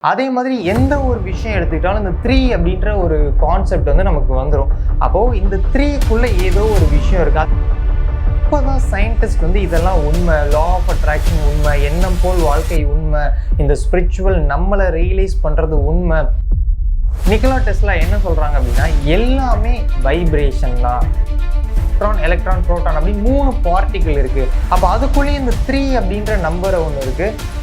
அதே மாதிரி எந்த ஒரு விஷயம் எடுத்துக்கிட்டாலும் இந்த 3 அப்படின்ற ஒரு கான்செப்ட் வந்து நமக்கு வந்துடும். அப்போது இந்த 3க்குள்ளே ஏதோ ஒரு விஷயம் இருக்கு. அப்போதான் சயின்டிஸ்ட் வந்து இதெல்லாம் உண்மை, லா ஆஃப் அட்ராக்ஷன் உண்மை, எண்ணம் போல் வாழ்க்கை உண்மை, இந்த ஸ்பிரிச்சுவல் நம்மளை ரியலைஸ் பண்ணுறது உண்மை. நிக்கோலா டெஸ்லா என்ன சொல்கிறாங்க அப்படின்னா, எல்லாமே வைப்ரேஷன் தான். எலக்ட்ரான், புரோட்டான் அப்படின்னு 3 பார்ட்டிகிள் இருக்குது. அப்போ அதுக்குள்ளேயே இந்த 3 அப்படின்ற நம்பரை ஒன்று இருக்குது.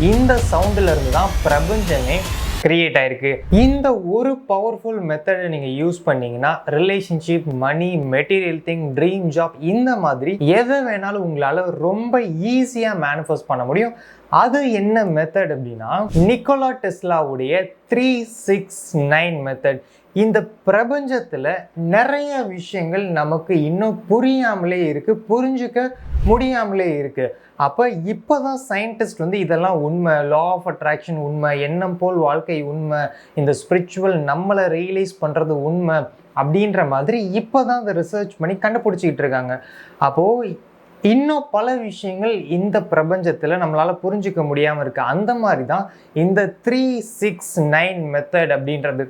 இந்த சவுண்டில் இருந்து தான் பிரபஞ்சமே கிரியேட் ஆயிருக்கு. இந்த ஒரு பவர்ஃபுல் மெத்தடை நீங்கள் யூஸ் பண்ணீங்கன்னா ரிலேஷன்ஷிப், மணி, மெட்டீரியல் திங், ட்ரீம் ஜாப், இந்த மாதிரி எதை வேணாலும் உங்களால் ரொம்ப ஈஸியாக மேனிஃபெஸ்ட் பண்ண முடியும். அது என்ன மெத்தட் அப்படின்னா, நிக்கோலா டெஸ்லாவுடைய 369 மெத்தட். இந்த பிரபஞ்சத்தில் நிறைய விஷயங்கள் நமக்கு இன்னும் புரியாமலே இருக்குது, புரிஞ்சுக்க முடியாமலே இருக்குது. அப்போ இப்போ தான் சயின்டிஸ்ட் வந்து இதெல்லாம் உண்மை, லா ஆஃப் அட்ராக்ஷன் உண்மை, எண்ணம் போல் வாழ்க்கை உண்மை, இந்த ஸ்பிரிச்சுவல் நம்மளை ரியலைஸ் பண்ணுறது உண்மை அப்படின்ற மாதிரி இப்போ தான் அதை ரிசர்ச் பண்ணி கண்டுபிடிச்சிக்கிட்டு இருக்காங்க. அப்போது இன்னும் பல விஷயங்கள் இந்த பிரபஞ்சத்தில் நம்மளால் புரிஞ்சிக்க முடியாமல் இருக்குது. அந்த மாதிரி தான் இந்த 369 மெத்தட் அப்படின்றது.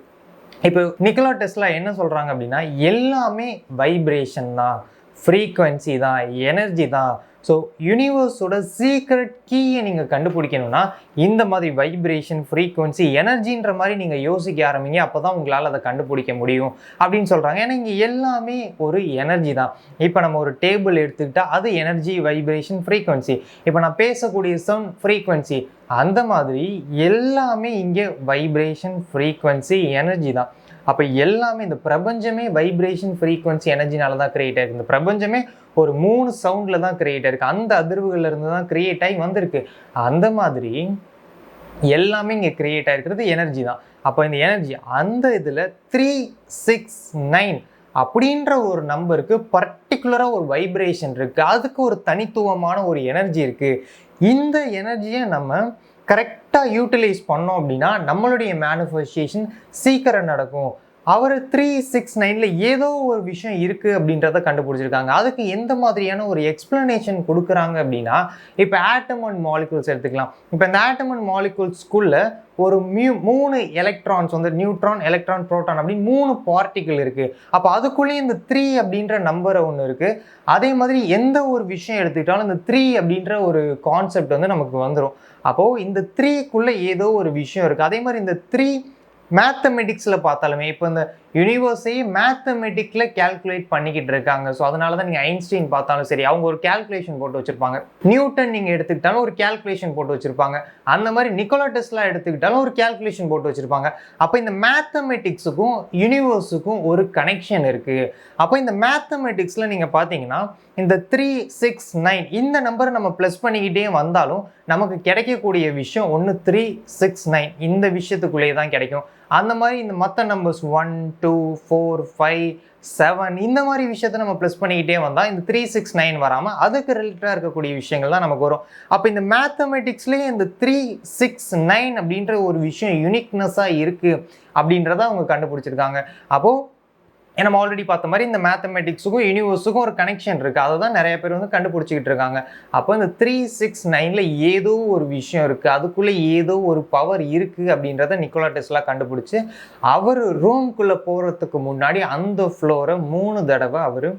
இப்போ நிக்கோலா டெஸ்லா என்ன சொல்கிறாங்க அப்படின்னா, எல்லாமே வைப்ரேஷன் தான், ஃப்ரீக்வன்சி தான், எனர்ஜி தான். ஸோ யூனிவர்ஸோட சீக்ரெட் கீயை நீங்கள் கண்டுபிடிக்கணும்னா இந்த மாதிரி வைப்ரேஷன், ஃப்ரீக்வன்சி, எனர்ஜின்ற மாதிரி நீங்கள் யோசிக்க ஆரம்பிங்க. அப்போ தான் உங்களால் அதை கண்டுபிடிக்க முடியும் அப்படின்னு சொல்கிறாங்க. ஏன்னா இங்கே எல்லாமே ஒரு எனர்ஜி தான். இப்போ நம்ம ஒரு டேபிள் எடுத்துக்கிட்டால் அது எனர்ஜி, வைப்ரேஷன், ஃப்ரீக்வன்சி. இப்போ நான் பேசக்கூடிய சவுண்ட் ஃப்ரீக்வன்சி. அந்த மாதிரி எல்லாமே இங்கே வைப்ரேஷன், ஃப்ரீக்வன்சி, எனர்ஜி தான். அப்போ எல்லாமே இந்த பிரபஞ்சமே வைப்ரேஷன், ஃப்ரீக்வன்சி, எனர்ஜினால தான் கிரியேட் ஆயிருக்கு. இந்த பிரபஞ்சமே ஒரு 3 சவுண்டில் தான் கிரியேட் ஆயிருக்கு. அந்த அதிர்வுகள்ல இருந்து தான் கிரியேட் ஆகி வந்திருக்கு. அந்த மாதிரி எல்லாமே இங்கே கிரியேட் ஆகிருக்கிறது எனர்ஜி தான். அப்போ இந்த எனர்ஜி அந்த இதில் 369 அப்படின்ற ஒரு நம்பருக்கு பர்டிகுலராக ஒரு வைப்ரேஷன் இருக்குது. அதுக்கு ஒரு தனித்துவமான ஒரு எனர்ஜி இருக்குது. இந்த எனர்ஜியை நம்ம கரெக்டாக யூட்டிலைஸ் பண்ணோம் அப்படின்னா நம்மளுடைய மேனிஃபெஸ்டேஷன் சீக்கிரம் நடக்கும். அவர் 369 ஏதோ ஒரு விஷயம் இருக்குது அப்படின்றத கண்டுபிடிச்சிருக்காங்க. அதுக்கு எந்த மாதிரியான ஒரு எக்ஸ்பிளனேஷன் கொடுக்குறாங்க அப்படின்னா, இப்போ ஆட்டம் அண்ட் மாலிகூல்ஸ் எடுத்துக்கலாம். இப்போ இந்த ஆட்டம் அண்ட் மாலிகூல்ஸ்குள்ள ஒரு 3 எலக்ட்ரான்ஸ் வந்து நியூட்ரான், எலக்ட்ரான், புரோட்டான் அப்படின்னு 3 பார்ட்டிகிள் இருக்குது. அப்போ அதுக்குள்ளேயே இந்த 3 அப்படின்ற நம்பரை ஒன்று இருக்குது. அதே மாதிரி எந்த ஒரு விஷயம் எடுத்துக்கிட்டாலும் இந்த 3 அப்படின்ற ஒரு கான்செப்ட் வந்து நமக்கு வந்துடும். அப்போது இந்த 3க்குள்ளே ஏதோ ஒரு விஷயம் இருக்குது. அதே மாதிரி இந்த 3 மேத்தமெட்டிக்ஸில் பார்த்தாலுமே இப்போ இந்த யூனிவர்ஸையே மேத்தமெட்டிக்கில் கேல்குலேட் பண்ணிக்கிட்டு இருக்காங்க. ஸோ அதனால தான் நீங்கள் ஐன்ஸ்டீன் பார்த்தாலும் சரி, அவங்க ஒரு கேல்குலேஷன் போட்டு வச்சுருப்பாங்க. நியூட்டன் நீங்கள் எடுத்துக்கிட்டாலும் ஒரு கேல்குலேஷன் போட்டு வச்சுருப்பாங்க. அந்த மாதிரி நிக்கோலா டெஸ்லா எடுத்துக்கிட்டாலும் ஒரு கேல்குலேஷன் போட்டு வச்சுருப்பாங்க. அப்போ இந்த மேத்தமெட்டிக்ஸுக்கும் யூனிவர்ஸுக்கும் ஒரு கனெக்ஷன் இருக்குது. அப்போ இந்த மேத்தமெட்டிக்ஸில் நீங்கள் பார்த்தீங்கன்னா இந்த 369 இந்த நம்பரை நம்ம ப்ளஸ் பண்ணிக்கிட்டே வந்தாலும் நமக்கு கிடைக்கக்கூடிய விஷயம் ஒன்று 369 இந்த விஷயத்துக்குள்ளேயே தான் கிடைக்கும். அந்த மாதிரி இந்த மற்ற நம்பர்ஸ் 1, 2, 4, 5, 7 இந்த மாதிரி விஷயத்த நம்ம ப்ளஸ் பண்ணிக்கிட்டே வந்தால் இந்த 369 வராமல் அதுக்கு ரிலேட்டடாக இருக்கக்கூடிய விஷயங்கள் தான் நமக்கு வரும். அப்போ இந்த மேத்தமெட்டிக்ஸ்லேயே இந்த 369 அப்படின்ற ஒரு விஷயம் யூனிக்னஸாக இருக்குது அப்படின்றத அவங்க கண்டுபிடிச்சிருக்காங்க. அப்போது நம்ம ஆல்ரெடி பார்த்த மாதிரி இந்த மேத்தமெட்டிக்ஸுக்கும் யூனிவர்ஸுக்கும் ஒரு கனெக்ஷன் இருக்குது. அதை தான் நிறைய பேர் வந்து கண்டுபிடிச்சிக்கிட்டு இருக்காங்க. அப்போ இந்த 369 ஏதோ ஒரு விஷயம் இருக்குது, அதுக்குள்ளே ஏதோ ஒரு பவர் இருக்குது அப்படின்றத நிக்கோலா டெஸ்லா கண்டுபிடிச்சி அவர் ரூம்குள்ளே போகிறதுக்கு முன்னாடி அந்த ஃப்ளோரை 3 தடவை அவர்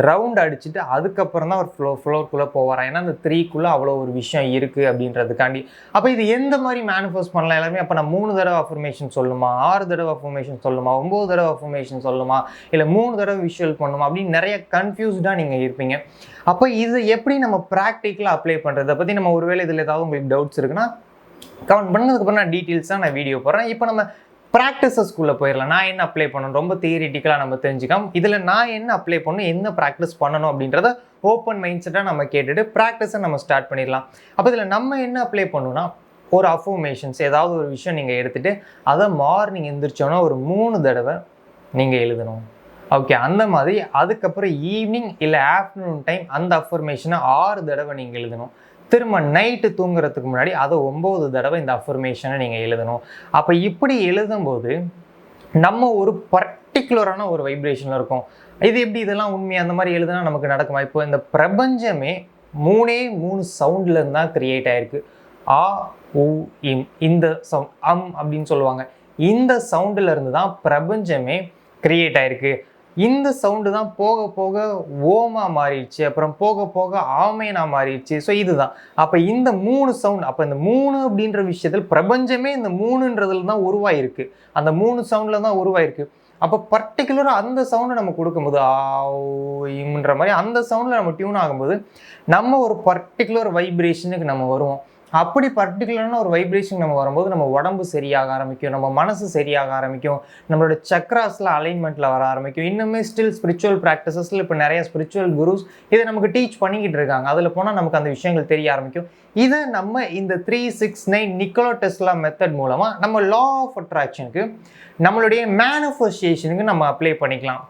ரவுண்ட் அடிச்சுட்டு அதுக்கப்புறம் தான் அவர் ஃப்ளோருக்குள்ளே போவார். ஏன்னா அந்த 3க்குள்ளே அவ்வளோ ஒரு விஷயம் இருக்குது அப்படின்றதுக்காண்டி. அப்போ இது எந்த மாதிரி மேனிஃபெஸ்ட் பண்ணலாம் எல்லாருமே? அப்போ நான் 3 தடவை அஃபர்மேஷன் சொல்லுமா, 6 தடவை அஃபர்மேஷன் சொல்லுமா, 9 தடவை அஃபர்மேஷன் சொல்லுமா, இல்லை 3 தடவை விஷுவல் பண்ணுமா அப்படின்னு நிறைய கன்ஃபியூஸ்டாக நீங்கள் இருப்பீங்க. அப்போ இது எப்படி நம்ம ப்ராக்டிக்கலாக அப்ளை பண்ணுறது? அதை பற்றி நம்ம ஒருவேளை இதில் ஏதாவது உங்களுக்கு டவுட்ஸ் இருக்குன்னா கமெண்ட் பண்ணதுக்கப்புறம் நான் டீட்டெயில்ஸாக நான் வீடியோ போடுறேன். இப்போ நம்ம ப்ராக்டிஸஸ்குள்ளே போயிடலாம். நான் என்ன அப்ளை பண்ணணும், ரொம்ப தியரிட்டிக்கலாக நம்ம தெரிஞ்சுக்கலாம். இதில் நான் என்ன அப்ளை பண்ணணும், என்ன ப்ராக்டிஸ் பண்ணணும் அப்படின்றத ஓப்பன் மைண்ட் செட்டாக நம்ம கேட்டுட்டு ப்ராக்டிஸை நம்ம ஸ்டார்ட் பண்ணிடலாம். அப்போ இதில் நம்ம என்ன அப்ளை பண்ணணும்னா, ஒரு அஃபர்மேஷன்ஸ் ஏதாவது ஒரு விஷயம் நீங்கள் எடுத்துகிட்டு அதை மார்னிங் எந்திரிச்சோன்னா ஒரு 3 தடவை நீங்கள் எழுதணும். ஓகே, அந்த மாதிரி அதுக்கப்புறம் ஈவினிங் இல்லை ஆஃப்டர்நூன் டைம் அந்த அஃபர்மேஷனை 6 தடவை நீங்கள் எழுதணும். திரும்ப நைட்டு தூங்குறதுக்கு முன்னாடி அதை 9 தடவை இந்த அஃபர்மேஷனை நீங்கள் எழுதணும். அப்போ இப்படி எழுதும்போது நம்ம ஒரு பர்டிகுலரான ஒரு வைப்ரேஷனில் இருக்கும். இது எப்படி இதெல்லாம் உண்மையாக அந்த மாதிரி எழுதுனா நமக்கு நடக்குமா? இப்போ இந்த பிரபஞ்சமே 3 சவுண்டில் இருந்தால் கிரியேட் ஆகிருக்கு. ஆ, ஊ இம் இந்த சவுண்ட் அப்படின்னு சொல்லுவாங்க. இந்த சவுண்டில் இருந்து தான் பிரபஞ்சமே கிரியேட் ஆயிருக்கு. இந்த சவுண்டு தான் போக போக ஓமா மாறிடுச்சு, அப்புறம் போக போக ஆமேனா மாறிடுச்சு. ஸோ இதுதான் அப்போ இந்த 3 சவுண்ட். அப்போ இந்த 3 அப்படின்ற விஷயத்தில் பிரபஞ்சமே இந்த 3ன்றதுல தான் உருவாயிருக்கு. அந்த 3 சவுண்டில் தான் உருவாயிருக்கு. அப்போ பர்டிகுலராக அந்த சவுண்டை நம்ம கொடுக்கும்போது இம்ன்ற மாதிரி அந்த சவுண்டில் நம்ம டியூன் ஆகும்போது நம்ம ஒரு பர்டிகுலர் வைப்ரேஷனுக்கு நம்ம வருவோம். அப்படி பர்டிகுலரான ஒரு வைப்ரேஷன் நம்ம வரும்போது நம்ம உடம்பு சரியாக ஆரம்பிக்கும், நம்ம மனசு சரியாக ஆரம்பிக்கும், நம்மளோட சக்ராஸில் அலைன்மெண்ட்டில் வர ஆரம்பிக்கும். இன்னுமே ஸ்டில் ஸ்பிரிச்சுவல் ப்ராக்டிசஸில் இப்போ நிறைய ஸ்பிரிச்சுவல் குருஸ் இதை நமக்கு டீச் பண்ணிக்கிட்டு இருக்காங்க. அதில் போனால் நமக்கு அந்த விஷயங்கள் தெரிய ஆரம்பிக்கும். இதை நம்ம இந்த 369 நிக்கோலா டெஸ்லா மெத்தட் மூலமாக நம்ம லா ஆஃப் அட்ராக்ஷனுக்கு, நம்மளுடைய மேனிஃபெஸ்டேஷனுக்கு நம்ம அப்ளை பண்ணிக்கலாம்.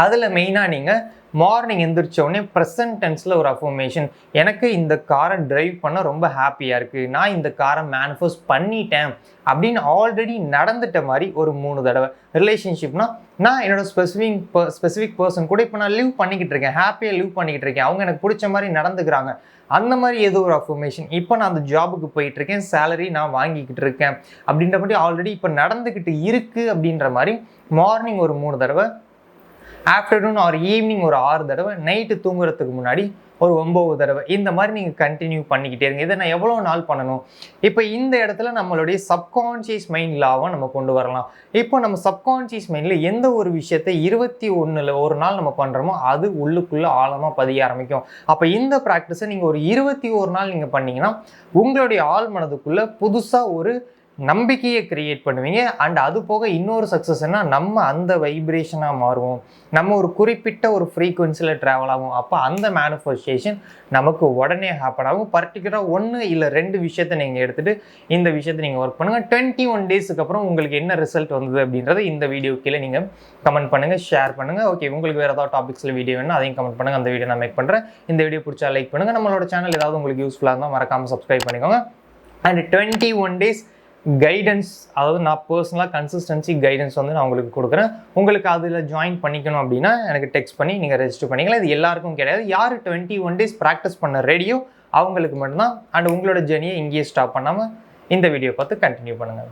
அதில் மெயினாக நீங்கள் மார்னிங் எந்திரிச்ச உடனே ப்ரெசன்ட் டென்ஸில் ஒரு அஃபர்மேஷன், எனக்கு இந்த காரை டிரைவ் பண்ண ரொம்ப ஹாப்பியாக இருக்குது, நான் இந்த காரை மேனிஃபெஸ்ட் பண்ணிட்டேன் அப்படின்னு ஆல்ரெடி நடந்துட்ட மாதிரி ஒரு 3 தடவை. ரிலேஷன்ஷிப்னா, நான் என்னோட ஸ்பெசிஃபிக் பர்சன் கூட இப்போ நான் லிவ் பண்ணிக்கிட்டு இருக்கேன், ஹாப்பியாக லிவ் பண்ணிக்கிட்டு இருக்கேன், அவங்க எனக்கு பிடிச்ச மாதிரி நடந்துக்கிறாங்க, அந்த மாதிரி ஏதோ ஒரு அஃபர்மேஷன். இப்போ நான் அந்த ஜாபுக்கு போயிட்டு இருக்கேன், சேலரி நான் வாங்கிக்கிட்டு இருக்கேன் அப்படின்ற மாதிரி ஆல்ரெடி இப்போ நடந்துக்கிட்டு இருக்குது அப்படின்ற மாதிரி மார்னிங் ஒரு 3 தடவை, ஆஃப்டர்நூன் ஆர் ஈவினிங் ஒரு 6 தடவை, நைட்டு தூங்குறதுக்கு முன்னாடி ஒரு 9 தடவை, இந்த மாதிரி நீங்கள் கண்டினியூ பண்ணிக்கிட்டே இருங்க. இதை நான் எவ்வளோ நாள் பண்ணணும்? இப்போ இந்த இடத்துல நம்மளுடைய சப்கான்ஷியஸ் மைண்ட் லாவை நம்ம கொண்டு வரலாம். இப்போ நம்ம சப்கான்ஷியஸ் மைண்டில் எந்த ஒரு விஷயத்தை 21 ஒரு நாள் நம்ம பண்ணுறோமோ அது உள்ளுக்குள்ளே ஆழமாக பதிய ஆரம்பிக்கும். அப்போ இந்த ப்ராக்டிஸை நீங்கள் ஒரு 21 நாள் நீங்கள் பண்ணிங்கன்னா உங்களுடைய ஆழ் மனதுக்குள்ளே புதுசாக ஒரு நம்பிக்கையை கிரியேட் பண்ணுவீங்க. அண்ட் அது போக இன்னொரு சக்ஸஸ்னா நம்ம அந்த வைப்ரேஷனாக மாறுவோம், நம்ம ஒரு குறிப்பிட்ட ஒரு ஃப்ரீக்குவன்சியில் ட்ராவல் ஆகும். அப்போ அந்த மேனிஃபெஸ்டேஷன் நமக்கு உடனே ஹேப்பன் ஆகும். பர்டிகுலராக 1 இல்லை 2 விஷயத்தை நீங்கள் எடுத்துகிட்டு இந்த விஷயத்தை நீங்கள் ஒர்க் பண்ணுங்கள். 21 டேஸுக்கு அப்புறம் உங்களுக்கு என்ன ரிசல்ட் வந்தது அப்படின்றத இந்த வீடியோ கீழே நீங்கள் கமெண்ட் பண்ணுங்கள், ஷேர் பண்ணுங்கள். ஓகே, உங்களுக்கு வேறு ஏதாவது டாபிக்ஸில் வீடியோ வேணும் அதையும் கமெண்ட் பண்ணுங்கள், அந்த வீடியோ நான் மேக் பண்ணுறேன். இந்த வீடியோ பிடிச்சா லைக் பண்ணுங்கள். நம்மளோட சேனல் ஏதாவது உங்களுக்கு யூஸ்ஃபுல்லாக இருந்தால் மறக்காமல் சப்ஸ்கிரைப் பண்ணிக்கோங்க. அண்ட் 21 டேஸ் கைடன்ஸ், அதாவது நான் பர்சனலாக கன்சிஸ்டன்சி கைடன்ஸ் வந்து நான் உங்களுக்கு கொடுக்குறேன். உங்களுக்கு அதில் ஜாயின் பண்ணிக்கணும் அப்படின்னா எனக்கு டெக்ஸ்ட் பண்ணி நீங்கள் ரெஜிஸ்டர் பண்ணிக்கலாம். இது எல்லாருக்கும் கிடையாது. யார் 21 டேஸ் ப்ராக்டிஸ் பண்ண ரெடியோ அவங்களுக்கு மட்டும்தான். அண்ட் உங்களோட ஜேர்னியை இங்கேயே ஸ்டாப் பண்ணாமல் இந்த வீடியோ பார்த்து கண்டினியூ பண்ணுங்கள்.